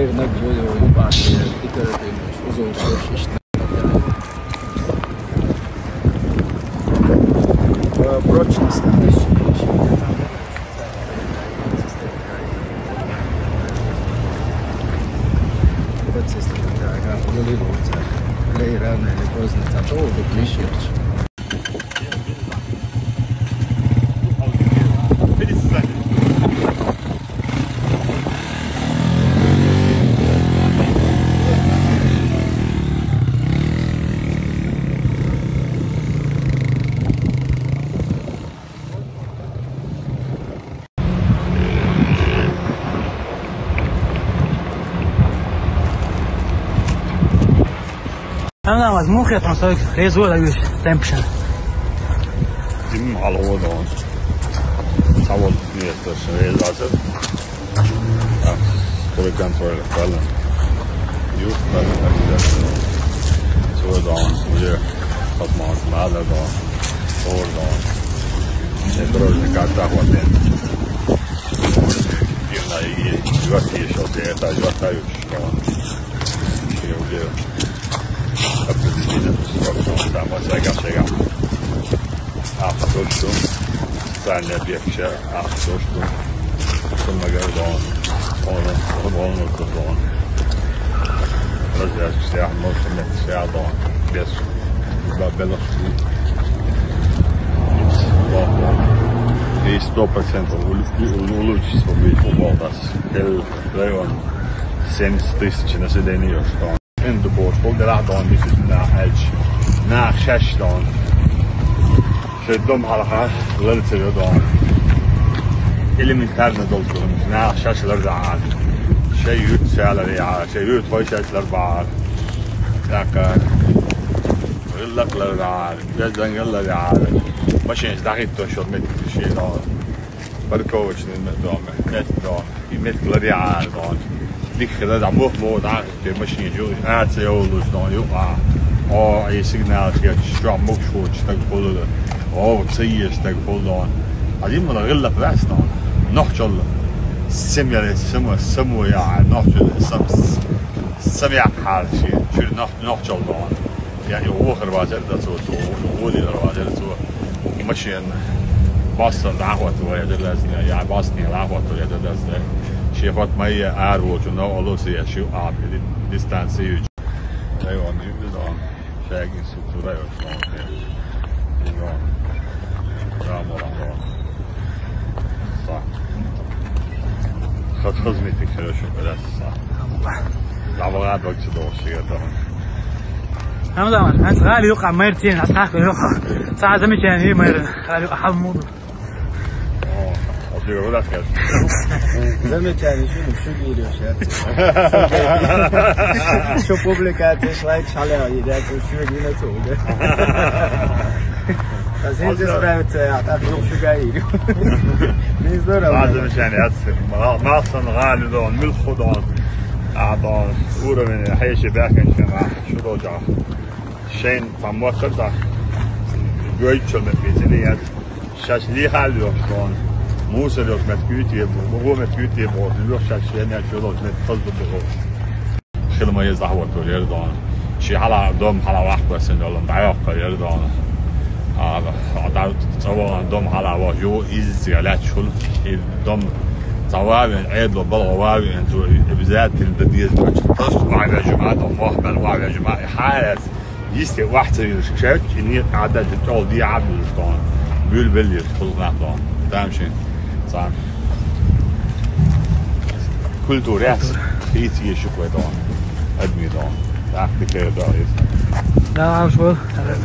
Наверное, будет башня, который узел шишечный. Прочность процесс моделируется для Ирана или Грозного такого выключить. أنا مزموخ يتنصرك ريزو لأيوش تمشن. جم على وضعه. تعود نيتش ريزازر. prokatился فعلا. يوم فعلا سوى دان ويا خصمان ماله دان صور دان. ندرج نكاتا واتين. يلا يجي يوكي شو تيتا يوكي يوشون. يوجي. Där var säga. Aftorstum. Sen jag bjäckte aftorstum. Som jag gör då. Och var nog så då. Jag ska säga något som jag säger då. Bäst. Bara Belorussii. Det är 100% av улучшить свободу валдас. Hel rejон 70 000 населения что. In de boord, ook de raadbaan die zit na 6 dan. Ze dom halga, lult ze dan. Elementair nadolkum, na 6 لرجع. شيء يتسال يا شيء يتوش الأربعة. ذاك يلق لرجع، جزء يلا رجع. ماشي دقيق تشوف مثل شيء ده. بركوش نمدام، نتدام، يمثل رجع dan. Die dat mocht worden eigenlijk misschien zo aardseolus dan ja je signaal gaat stram ook goed stuk volle wat zie je stuk vol dan als iemand er heel best dan nog zo simule ja nog zo سمع حال شيء nog zo dan يعني hoger was dat zo hoger was dat zo ماشي باصل دعوة ويا دلنا يا باصني دعوة ويا دلنا شيفات ماي أروج ونو ألوسي أشيو عابي ديستانسي يج. أيوة نيجي شاقي سكتورة يوشون يجون رامو رامو صح خد خزمتك شو بس صح لعبات وقت دوشي كده رمضان أنت غالي يقع مرتين أصحابك يقع ساعة زميل يعني مر غالي يقع حمود Замечание, что гирешь, что публикация шла, шалела, едят, что не на цуге. А здесь справится, а так ну что гирю. Не здорово. замечание, маслом غالي دون ملح دون أعطى أورا حيش باكن كما شو رجع شين فموت صدق جوي شو مفيزني شاش لي حال يوم موسى لو متكوتي بقوم متكوتي بقول له شاش يعني شو لو متصل بالبقول خل ما يزحوط ويردون شي على دوم على واحد بس إنه لهم ضعيف يردون عدد سواء دوم على واجو إزالات شل دوم صواب عيد وبلغواب أنتوا بذات البديل تصبح على جماعة وفاهم وعلى جماعة حالة يستي واحد يشكك إني عدد الطول دي عبد الشطان بيل بلير كل نحضان تامشي صح كولتورات خيتي شكوى دان أدمي دان تحت كده دايز لا مش بقول هذا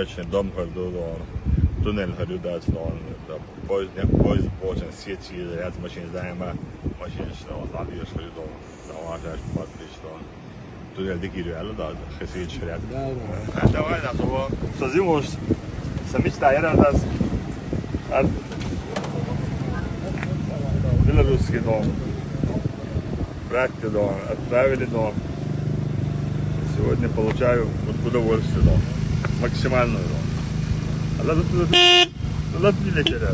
Мечный дом горду, туннель горю, да, поезд очень сети, ряд машин знаема, машин что, лавишь горю, давай, что, туннель дикирю, да, хасид шряд. Давай, да, то, что зимой, самич тайра, да, Белорусский дом, братский дом, отправили дом. Сегодня получаю удовольствие, дом, максимальную дом. А тут не летели.